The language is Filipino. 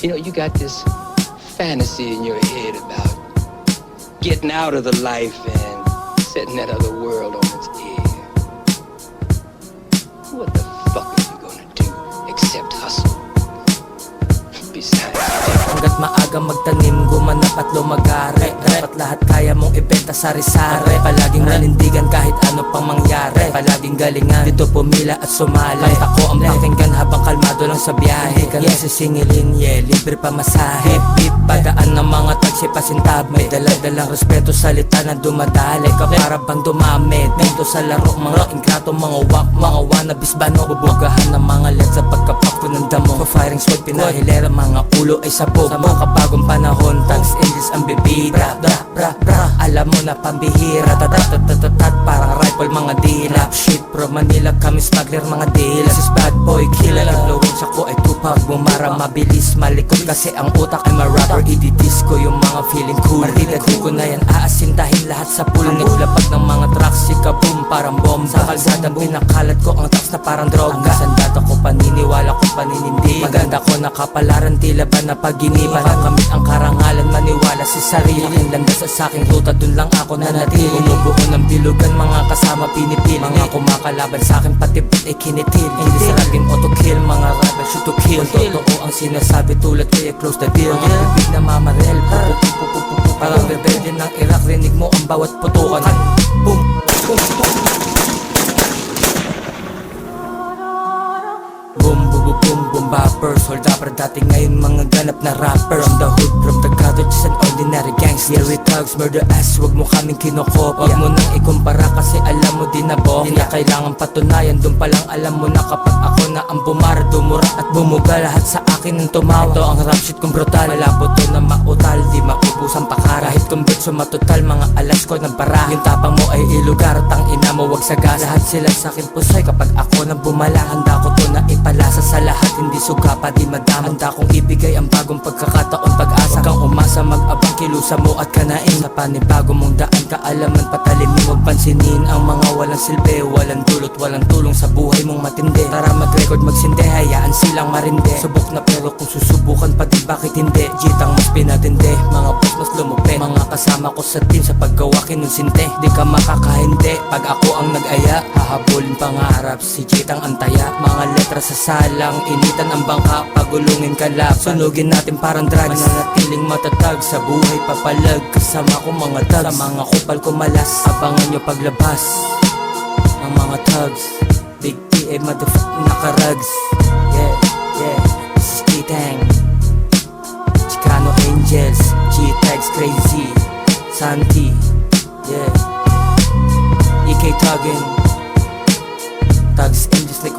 You know, you got this fantasy in your head about getting out of the life and setting that other world on its ear. What the fuck are you gonna do except hustle? Besides, hanggat maaga magtanim, gumanap at lumagari. Dapat lahat kaya mong ibenta sari-sari. Palaging manindigan kahit ano pang mangyari. Palaging galingan, dito pumila at sumali. Ako ang pakinggan habang kalmado lang sa biyahe. Kaya sisingilin, libre pa masahe. Bip, padaan ng mga taxi pasintab. May dala-dalang respeto, salita na dumadali. Kapara bang dumami dito sa laro. Mga ingrato, mga wak, mga wannabes bano. Bubugahan ng mga let sa pagkapako ng damo. For firing squad, pinahilera, mga ulo ay sabog. Sa mga kabagong panahon, tags English ang bibida. Alam mo na pambihira. Tat parang rifle mga dila. Shit bro, Manila kami smuggler mga dila. Sis bad boy killer, influence ako ay Tupac. Bumara mabilis, malikot kasi ang utak ay ma-rapper. Ididisco yung mga feeling cool. Martida di ko na yan aasintahin lahat sa pool. Naglapag ng mga tracks, sikaboom parang bomba. Sa kalsadang pinakalat ko ang tracks na parang droga. Ang sandata ko paniniwala ko paninindi. Maganda ko nakapalaran tila ba na paginipan. Nakamit ang karangalan, maniwala sa sarili. Aking landas sa aking ruta, dun lang ako nanatili. Bumubuo ng bilugan, mga kasama pinipili. Mga kumakalaban sa akin, pati ba't ay kinitil. Hindi sarapin auto kill, mga rebel shoot to kill. Kung totoo ang sinasabi, tulad kaya close the deal. Ang bibig na mamarel, parang rebelde ng Iraq. Rinig mo ang bawat putukan. Boom, boom, boom. Boom, boom, boom, boom, boom, bappers. Hold up, dating ngayon mga ganap na rapper. From the hood, from the gutter, just an ordinary gangster. Yeah, we thugs, murder ass, wag mo kaming kinokop. Wag mo nang ikumpara kasi alam mo din na bo. Hindi na kailangan patunayan, dun pa lang alam mo na kapag ako na ang bumara, dumura at bumuga. Lahat sa akin ang tumawa. Ito ang rap shit kong brutal. Malabo to na mautal, di maubusan pakara. Kahit kung bitso matutal, mga alas ko ng bara. Yung tapang mo ay ilugar, tang ina mo wag sagas. Lahat sila sa akin pusoy kapag ako na bumala. Handa ko to na ipalasa sa lahat, hindi suga pa di madama. Handa kong ibigay ang bagong pagkakataon, pag-asa. Huwag kang umasa, mag-abang kilusa mo at kanain. Sa panibago mong daan, kaalaman patalimin. Huwag pansinin ang mga walang silbi, walang dulot, walang tulong sa buhay mong matindi. Tara mag-record, magsindi, hayaan silang marindi. Subok na pero kung susubukan pa di bakit hindi. Jitang mas pinatindi, mga boss mas lumupi. Mga kasama ko sa team sa paggawa kinunsinte. Di ka makakahindi pag ako ang nag-aya. Hahabulin pangarap, si Jitang antaya. Mga letra sa salang, initan ang bangka. Pagulungin ka lang, sunugin natin parang drugs. Mananatiling matatag sa buhay papalag. Kasama ko mga thugs, sa mga kupal ko malas. Abangan nyo paglabas ng mga thugs. Big T, motherfucking nakarugs. Yeah, yeah, this is Jitang, Chicano Angels, G-Tags Crazy, Santi, yeah, EK Tuggin, Thugs Angels like